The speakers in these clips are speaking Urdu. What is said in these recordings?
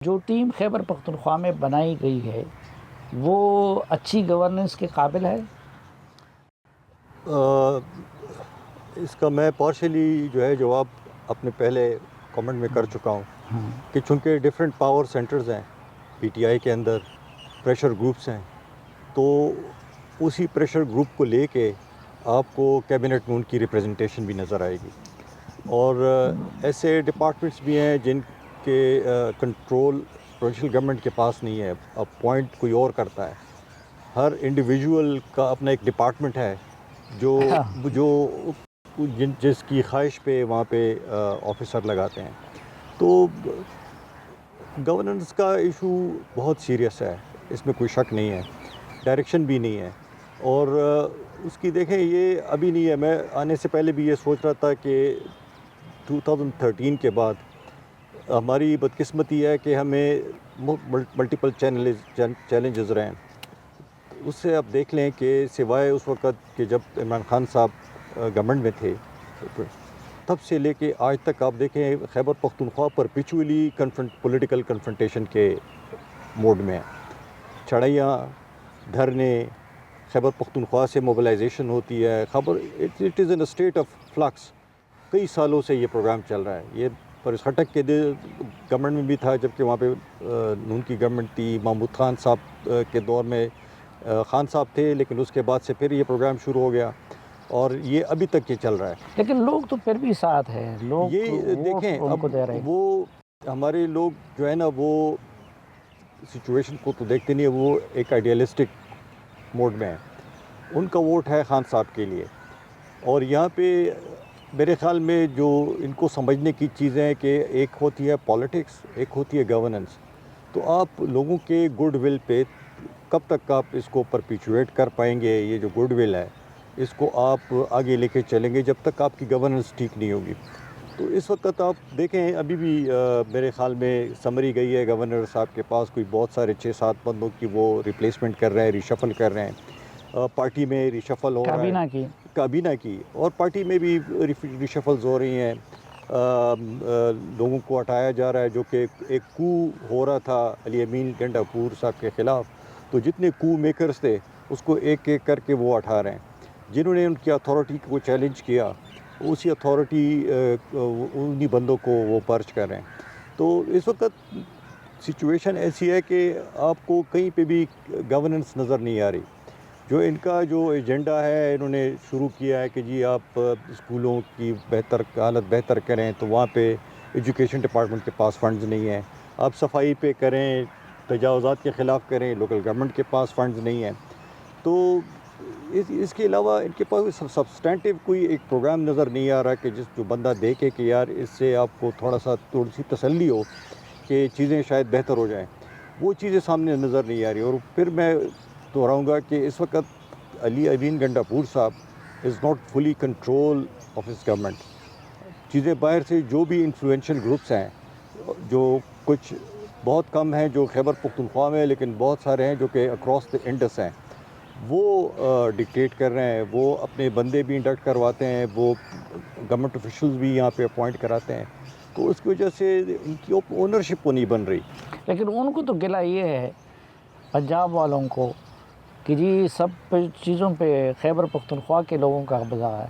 جو ٹیم خیبر پختونخوا میں بنائی گئی ہے وہ اچھی گورننس کے قابل ہے؟ اس کا میں پارشلی جو ہے جواب اپنے پہلے کامنٹ میں کر چکا ہوں کہ چونکہ ڈیفرنٹ پاور سینٹرز ہیں پی ٹی آئی کے اندر، پریشر گروپس ہیں، تو اسی پریشر گروپ کو لے کے آپ کو کیبنٹ میں ان کی ریپریزنٹیشن بھی نظر آئے گی، اور ایسے ڈپارٹمنٹس بھی ہیں جن کے کنٹرول پروونشل گورنمنٹ کے پاس نہیں ہے، اپوائنٹ کوئی اور کرتا ہے۔ ہر انڈیویجول کا اپنا ایک ڈپارٹمنٹ ہے جو جس کی خواہش پہ وہاں پہ آفیسر لگاتے ہیں۔ تو گورننس کا ایشو بہت سیریس ہے، اس میں کوئی شک نہیں ہے، ڈائریکشن بھی نہیں ہے، اور اس کی دیکھیں یہ ابھی نہیں ہے۔ میں آنے سے پہلے بھی یہ سوچ رہا تھا کہ 2013 کے بعد ہماری بدقسمتی ہے کہ ہمیں ملٹیپل چیلنجز رہے ہیں۔ اس سے آپ دیکھ لیں کہ سوائے اس وقت کہ جب عمران خان صاحب گورنمنٹ میں تھے، تب سے لے کے آج تک آپ دیکھیں خیبر پختونخوا پر پچولی پولیٹیکل کنفرنٹیشن کے موڈ میں ہیں۔ چڑھائیاں، دھرنے، خیبر پختونخوا سے موبلائزیشن ہوتی ہے، it is in state of flux. کئی سالوں سے یہ پروگرام چل رہا ہے، یہ پرس خٹک کے گورنمنٹ میں بھی تھا جبکہ وہاں پہ نون کی گورنمنٹ تھی، محمود خان صاحب کے دور میں خان صاحب تھے، لیکن اس کے بعد سے پھر یہ پروگرام شروع ہو گیا اور یہ ابھی تک یہ چل رہا ہے۔ لیکن لوگ تو پھر بھی ساتھ ہیں، لوگ یہ دیکھیں ان اب کو دے رہے ہیں۔ وہ ہمارے لوگ جو ہے نا وہ سچویشن کو تو دیکھتے نہیں ہیں، وہ ایک آئیڈیالسٹک موڈ میں ہیں۔ ان کا ووٹ ہے خان صاحب کے لیے، اور یہاں پہ میرے خیال میں جو ان کو سمجھنے کی چیزیں ہیں کہ ایک ہوتی ہے پالیٹکس، ایک ہوتی ہے گورننس۔ تو آپ لوگوں کے گڈ ول پہ کب تک آپ اس کو پرپیچویٹ کر پائیں گے؟ یہ جو گڈ ول ہے اس کو آپ آگے لے کے چلیں گے جب تک آپ کی گورننس ٹھیک نہیں ہوگی۔ تو اس وقت آپ دیکھیں ابھی بھی میرے خیال میں سمری گئی ہے گورنر صاحب کے پاس، کوئی بہت سارے 6-7 بندوں کی وہ ریپلیسمنٹ کر رہے ہیں، ریشفل کر رہے ہیں، پارٹی میں ریشفل ہو رہا ہے، کابینہ کی، اور پارٹی میں بھی ریشفلز ہو رہی ہیں، لوگوں کو ہٹایا جا رہا ہے، جو کہ ایک کو ہو رہا تھا علی امین گنڈاپور صاحب کے خلاف، تو جتنے کو میکرز تھے اس کو ایک ایک کر کے وہ ہٹا رہے ہیں۔ جنہوں نے ان کی اتھارٹی کو چیلنج کیا اسی اتھارٹی انہی بندوں کو وہ پرچ کر رہے ہیں۔ تو اس وقت سچویشن ایسی ہے کہ آپ کو کہیں پہ بھی گورننس نظر نہیں آ رہی۔ جو ان کا جو ایجنڈا ہے، انہوں نے شروع کیا ہے کہ جی آپ اسکولوں کی حالت بہتر کریں، تو وہاں پہ ایجوکیشن ڈپارٹمنٹ کے پاس فنڈز نہیں ہیں۔ آپ صفائی پہ کریں، تجاوزات کے خلاف کریں، لوکل گورنمنٹ کے پاس فنڈز نہیں ہیں۔ تو اس کے علاوہ ان کے پاس سبسٹینٹیو کوئی ایک پروگرام نظر نہیں آ رہا کہ جو بندہ دیکھے کہ یار اس سے آپ کو تھوڑی سی تسلی ہو کہ چیزیں شاید بہتر ہو جائیں۔ وہ چیزیں سامنے نظر نہیں آ رہی، اور پھر میں دہراؤں گا کہ اس وقت علی امین گنڈاپور صاحب is not fully control of his government. چیزیں باہر سے جو بھی انفلوئنشل گروپس ہیں، جو کچھ بہت کم ہیں جو خیبر پختونخوا میں، لیکن بہت سارے ہیں جو کہ اکراس دا انڈس ہیں، وہ ڈکٹیٹ کر رہے ہیں، وہ اپنے بندے بھی انڈکٹ کرواتے ہیں، وہ گورنمنٹ آفیشلز بھی یہاں پہ اپوائنٹ کراتے ہیں، تو اس کی وجہ سے ان کی اونرشپ کو نہیں بن رہی۔ لیکن ان کو تو گلہ یہ ہے پنجاب والوں کو کہ جی سب چیزوں پہ خیبر پختونخوا کے لوگوں کا قبضہ ہے،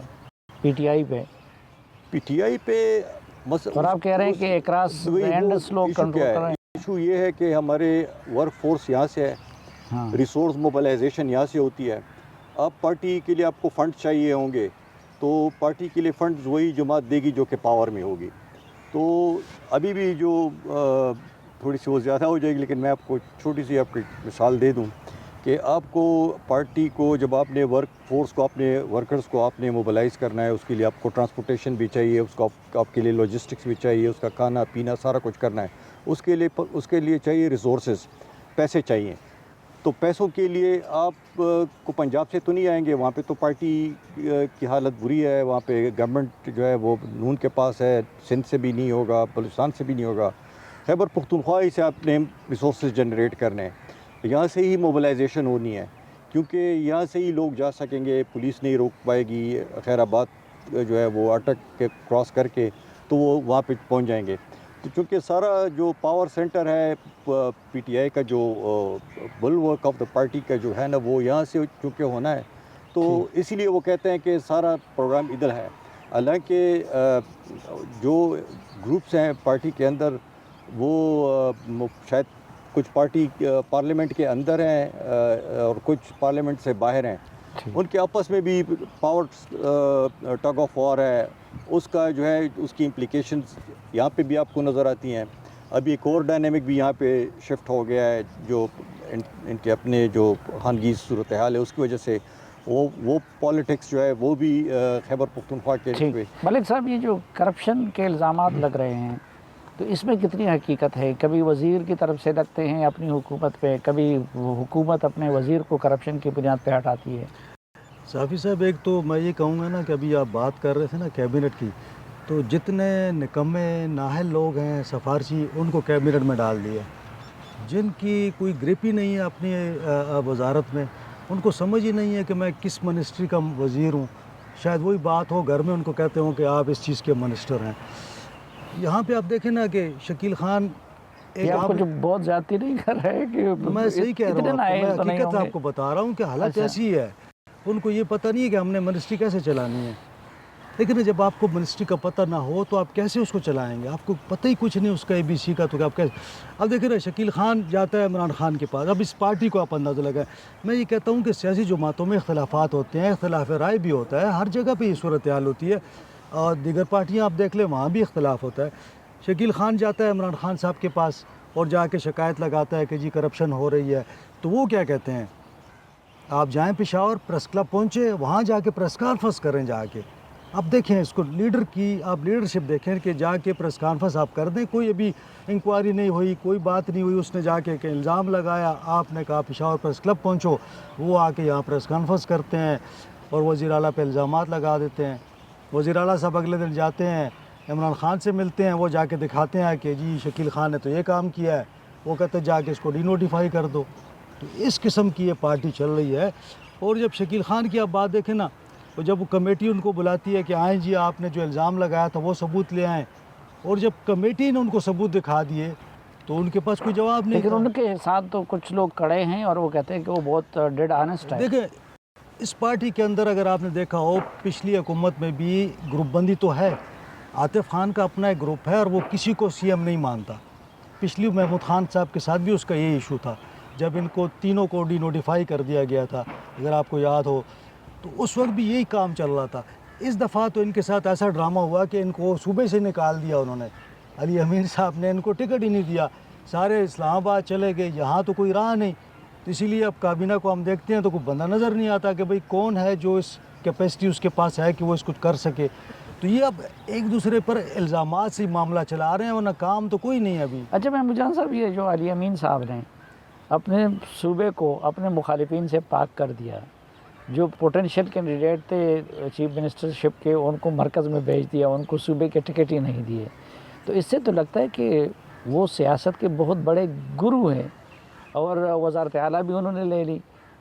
پی ٹی آئی پہ، اور آپ کہہ رہے ہیں کہ اکراس اینڈس لوگ کنٹرول کر رہے ہیں۔ ایشو یہ ہے کہ ہمارے ورک فورس یہاں سے ہے، ریسورس موبلائزیشن یہاں سے ہوتی ہے۔ آپ پارٹی کے لیے آپ کو فنڈ چاہیے ہوں گے، تو پارٹی کے لیے فنڈز وہی جماعت دے گی جو کہ پاور میں ہوگی۔ تو ابھی بھی جو تھوڑی سی وہ زیادہ ہو جائے گی، لیکن میں آپ کو چھوٹی سی آپ کی مثال دے دوں کہ آپ کو پارٹی کو جب آپ نے ورک فورس کو، اپنے ورکرز کو آپ نے موبلائز کرنا ہے، اس کے لیے آپ کو ٹرانسپورٹیشن بھی چاہیے، اس کو آپ کے لیے لاجسٹکس بھی چاہیے، اس کا کھانا پینا سارا کچھ کرنا ہے، اس کے لیے چاہیے ریسورسز، پیسے چاہیے۔ تو پیسوں کے لیے آپ کو پنجاب سے تو نہیں آئیں گے، وہاں پہ تو پارٹی کی حالت بری ہے، وہاں پہ گورنمنٹ جو ہے وہ نون کے پاس ہے، سندھ سے بھی نہیں ہوگا، بلوچستان سے بھی نہیں ہوگا، خیبر پختونخوا ہی سے آپ نے ریسورسز جنریٹ کرنے ہیں، یہاں سے ہی موبلائزیشن ہونی ہے، کیونکہ یہاں سے ہی لوگ جا سکیں گے، پولیس نہیں روک پائے گی، خیر آباد جو ہے وہ اٹک کے کراس کر کے تو وہ وہاں پہ پہنچ جائیں گے۔ تو چونکہ سارا جو پاور سینٹر ہے پی ٹی آئی کا جو بلورک آف دا پارٹی کا جو ہے نا وہ یہاں سے چونکہ ہونا ہے تو اسی لیے وہ کہتے ہیں کہ سارا پروگرام ادھر ہے. حالانکہ جو گروپس ہیں پارٹی کے اندر وہ شاید کچھ پارٹی پارلیمنٹ کے اندر ہیں اور کچھ پارلیمنٹ سے باہر ہیں. ان کے آپس میں بھی پاور ٹگ آف وار ہے. اس کا جو ہے اس کی امپلیکیشنز یہاں پہ بھی آپ کو نظر آتی ہیں. ابھی ایک اور ڈائنامک بھی یہاں پہ شفٹ ہو گیا ہے جو ان کے اپنے جو خانگیز صورتحال ہے اس کی وجہ سے وہ پالیٹکس جو ہے وہ بھی خیبر پختونخوا کے پہ. ملک صاحب یہ جو کرپشن کے الزامات لگ رہے ہیں تو اس میں کتنی حقیقت ہے؟ کبھی وزیر کی طرف سے لگتے ہیں اپنی حکومت پہ، کبھی حکومت اپنے وزیر کو کرپشن کی بنیاد پہ ہٹاتی ہے. صافی صاحب ایک تو میں یہ کہوں گا نا کہ ابھی آپ بات کر رہے تھے نا کیبنٹ کی، تو جتنے نکمے نااہل لوگ ہیں سفارشی ان کو کیبنٹ میں ڈال دیا، جن کی کوئی گرپ ہی نہیں ہے اپنی وزارت میں، ان کو سمجھ ہی نہیں ہے کہ میں کس منسٹری کا وزیر ہوں. شاید وہی بات ہو گھر میں ان کو کہتے ہوں کہ آپ اس چیز کے منسٹر ہیں. یہاں پہ آپ دیکھیں نا کہ شکیل خان آپ کو جو بہت زیادتی نہیں کر رہے کہ میں صحیح کہہ رہا ہوں، میں حقیقت آپ کو بتا رہا ہوں کہ حالت ایسی ہے. ان کو یہ پتہ نہیں ہے کہ ہم نے منسٹری کیسے چلانی ہے. لیکن جب آپ کو منسٹری کا پتہ نہ ہو تو آپ کیسے اس کو چلائیں گے؟ آپ کو پتہ ہی کچھ نہیں اس کا ABC کا، تو آپ کیسے؟ اب دیکھیں نا شکیل خان جاتا ہے عمران خان کے پاس. اب اس پارٹی کو آپ اندازہ لگائیں. میں یہ کہتا ہوں کہ سیاسی جماعتوں میں اختلافات ہوتے ہیں، اختلاف رائے بھی ہوتا ہے، ہر جگہ پہ یہ صورتحال ہوتی ہے، اور دیگر پارٹیاں آپ دیکھ لیں وہاں بھی اختلاف ہوتا ہے. شکیل خان جاتا ہے عمران خان صاحب کے پاس اور جا کے شکایت لگاتا ہے کہ جی کرپشن ہو رہی ہے. تو وہ کیا کہتے ہیں؟ آپ جائیں پشاور پریس کلب پہنچے، وہاں جا کے پریس کانفرنس کریں جا کے. اب دیکھیں اس کو لیڈر کی آپ لیڈرشپ دیکھیں کہ جا کے پریس کانفرنس آپ کر دیں. کوئی ابھی انکوائری نہیں ہوئی، کوئی بات نہیں ہوئی، اس نے جا کے کہ الزام لگایا، آپ نے کہا پشاور پریس کلب پہنچو، وہ آ کے یہاں پریس کانفرنس کرتے ہیں اور وزیر اعلیٰ پہ الزامات لگا دیتے ہیں. وزیر اعلیٰ صاحب اگلے دن جاتے ہیں عمران خان سے ملتے ہیں، وہ جا کے دکھاتے ہیں کہ جی شکیل خان نے تو یہ کام کیا ہے. وہ کہتے ہیں جا کے اس کو ڈی نوٹیفائی کر دو. تو اس قسم کی یہ پارٹی چل رہی ہے. اور جب شکیل خان کی آپ بات دیکھیں نا، تو جب وہ کمیٹی ان کو بلاتی ہے کہ آئیں جی آپ نے جو الزام لگایا تھا وہ ثبوت لے آئیں، اور جب کمیٹی نے ان کو ثبوت دکھا دیے تو ان کے پاس کوئی جواب نہیں. لیکن ان کے ساتھ تو کچھ لوگ کڑے ہیں اور وہ کہتے ہیں کہ وہ بہت ڈیڈ آنیسٹ ہے. دیکھیں اس پارٹی کے اندر اگر آپ نے دیکھا ہو پچھلی حکومت میں بھی گروپ بندی تو ہے. عاطف خان کا اپنا ایک گروپ ہے اور وہ کسی کو CM نہیں مانتا. پچھلی محمود خان صاحب کے ساتھ بھی اس کا یہی ایشو تھا جب ان کو تینوں کو ڈی نوٹیفائی کر دیا گیا تھا، اگر آپ کو یاد ہو، تو اس وقت بھی یہی کام چل رہا تھا. اس دفعہ تو ان کے ساتھ ایسا ڈرامہ ہوا کہ ان کو صوبے سے نکال دیا انہوں نے. علی امین صاحب نے ان کو ٹکٹ ہی نہیں دیا، سارے اسلام آباد چلے گئے، یہاں تو کوئی راہ نہیں. تو اسی لیے اب کابینہ کو ہم دیکھتے ہیں تو کوئی بندہ نظر نہیں آتا کہ بھئی کون ہے جو اس کیپیسٹی اس کے پاس ہے کہ وہ اس کو کر سکے. تو یہ اب ایک دوسرے پر الزامات سے معاملہ چلا رہے ہیں، ورنہ کام تو کوئی نہیں ہے ابھی. اچھا محمود جان صاحب، یہ جو علی امین صاحب نے اپنے صوبے کو اپنے مخالفین سے پاک کر دیا، جو پوٹینشیل کینڈیڈیٹ تھے چیف منسٹرشپ کے ان کو مرکز میں بھیج دیا، ان کو صوبے کے ٹکٹ ہی نہیں دیے، تو اس سے تو لگتا ہے کہ وہ سیاست کے بہت بڑے گرو ہیں اور وزارت اعلیٰ بھی انہوں نے لے لی.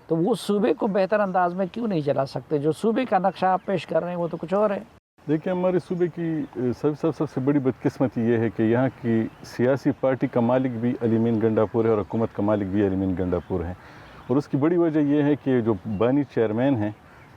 تو وہ صوبے کو بہتر انداز میں کیوں نہیں چلا سکتے؟ جو صوبے کا نقشہ آپ پیش کر رہے ہیں وہ تو کچھ اور ہے. دیکھیں ہمارے صوبے کی سب سے بڑی بدقسمتی یہ ہے کہ یہاں کی سیاسی پارٹی کا مالک بھی علی امین گنڈاپور ہے اور حکومت کا مالک بھی علی امین گنڈاپور ہے. اور اس کی بڑی وجہ یہ ہے کہ جو بانی چیئرمین ہیں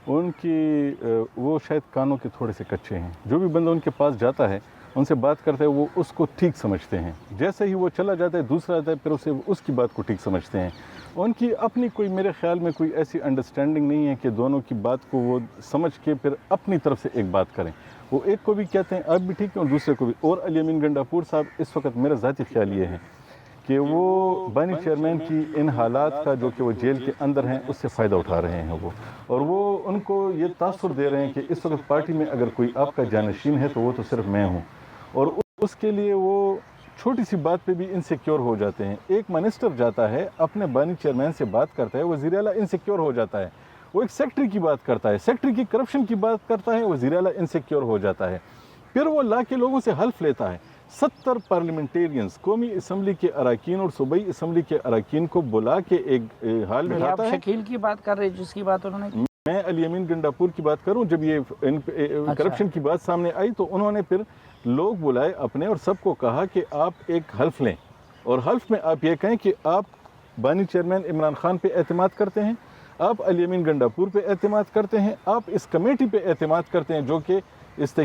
ان کی وہ شاید کانوں کے تھوڑے سے کچے ہیں. جو بھی بندہ ان کے پاس جاتا ہے ان سے بات کرتا ہے وہ اس کو ٹھیک سمجھتے ہیں. جیسے ہی وہ چلا جاتا ہے دوسرا آتا ہے پھر اسے اس کی بات کو ٹھیک سمجھتے ہیں. ان کی اپنی کوئی میرے خیال میں کوئی ایسی انڈرسٹینڈنگ نہیں ہے کہ دونوں کی بات کو وہ سمجھ کے پھر اپنی طرف سے ایک بات کریں. وہ ایک کو بھی کہتے ہیں آپ بھی ٹھیک ہیں اور دوسرے کو بھی. اور علی امین گنڈاپور صاحب اس وقت میرا ذاتی خیال یہ ہے کہ وہ بانی چیئرمین کی ان حالات کا جو کہ وہ جیل کے اندر ہیں اس سے فائدہ اٹھا رہے ہیں اور وہ ان کو یہ تاثر دے رہے ہیں کہ اس وقت پارٹی میں اگر کوئی آپ کا جانشین ہے تو وہ تو صرف میں ہوں. اور اس کے لیے وہ چھوٹی سی بات پہ بھی انسیکیور ہو جاتے ہیں. ایک منسٹر جاتا ہے اپنے بانی چیئرمین سے بات کرتا ہے، وزیر اعلیٰ انسیکیور ہو جاتا ہے. وہ ایک سیکٹری کی بات کرتا ہے، سیکٹری کی کرپشن کی بات کرتا ہے، وزیر اعلیٰ انسیکیور ہو جاتا ہے. پھر وہ لا کے لوگوں سے حلف لیتا ہے. 70 پارلیمنٹیرینز قومی اسمبلی کے اراکین اور صوبائی اسمبلی کے اراکین کو بلا کے ایک حال میں لاتا ہے. آپ شکیل کی بات کر رہے ہیں جس کی بات انہوں نے میں علی امین گنڈاپور کی بات کروں، جب یہ کرپشن کی بات سامنے آئی تو انہوں نے پھر لوگ بلائے اپنے اور سب کو کہا کہ آپ ایک حلف لیں، اور حلف میں آپ یہ کہیں کہ آپ بانی چیئرمین عمران خان پہ اعتماد کرتے ہیں، آپ علی امین گنڈاپور پہ اعتماد کرتے ہیں، آپ اس کمیٹی پہ اعتماد کرتے ہیں جو کہ اس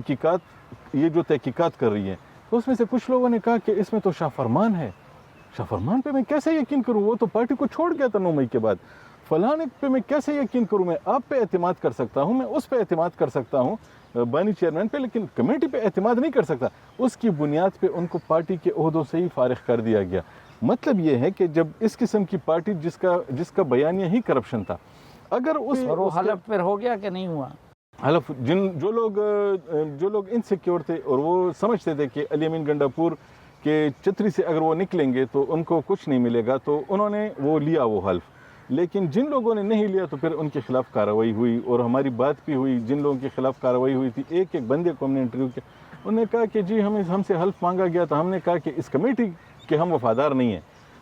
یہ جو تحقیقات کر رہی ہے۔ تو اس میں سے کچھ لوگوں نے کہا کہ اس میں تو شاہ فرمان ہے، شاہ فرمان پہ میں کیسے یقین کروں، وہ تو پارٹی کو چھوڑ گیا تھا 9 مئی کے بعد، فلانے پہ میں کیسے یقین کروں، میں آپ پہ اعتماد کر سکتا ہوں، میں اس پہ اعتماد کر سکتا ہوں بانی چیئرمین پہ، لیکن کمیٹی پہ اعتماد نہیں کر سکتا۔ اس کی بنیاد پہ ان کو پارٹی کے عہدوں سے ہی فارغ کر دیا گیا۔ مطلب یہ ہے کہ جب اس قسم کی پارٹی جس کا بیانیہ ہی کرپشن تھا، اگر اور وہ حلف پھر ہو گیا کہ نہیں ہوا؟ حلف جو لوگ انسیکیور تھے اور وہ سمجھتے تھے کہ علی امین گنڈاپور کے چتری سے اگر وہ نکلیں گے تو ان کو کچھ نہیں ملے گا، تو انہوں نے وہ لیا وہ حلف۔ لیکن جن لوگوں نے نہیں لیا تو پھر ان کے خلاف کارروائی ہوئی، اور ہماری بات بھی ہوئی، جن لوگوں کے خلاف کارروائی ہوئی تھی ایک بندے کو ہم نے انٹرویو کیا، انہوں نے کہا کہ جی ہم سے حلف مانگا گیا تھا، ہم نے کہا کہ اس کمیٹی کے ہم وفادار نہیں ہیں،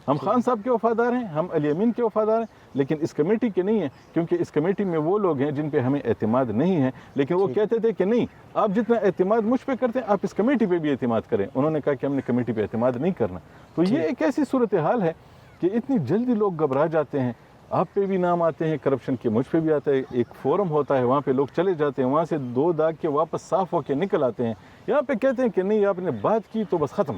ہم خان صاحب کے وفادار ہیں، ہم علی امین کے وفادار ہیں، لیکن اس کمیٹی کے نہیں ہیں، کیونکہ اس کمیٹی میں وہ لوگ ہیں جن پہ ہمیں اعتماد نہیں ہے۔ لیکن وہ کہتے تھے کہ نہیں، آپ جتنا اعتماد مجھ پہ کرتے ہیں آپ اس کمیٹی پہ بھی اعتماد کریں۔ انہوں نے کہا کہ ہم نے کمیٹی پہ اعتماد نہیں کرنا۔ تو یہ ایک ایسی صورتحال ہے کہ اتنی جلدی لوگ گھبرا جاتے ہیں، آپ پہ بھی نام آتے ہیں کرپشن کے، مجھ پہ بھی آتا ہے، ایک فورم ہوتا ہے وہاں پہ لوگ چلے جاتے ہیں، وہاں سے 2 داغ کے واپس صاف ہو کے نکل آتے ہیں، یہاں پہ کہتے ہیں کہ نہیں آپ نے بات کی تو بس ختم۔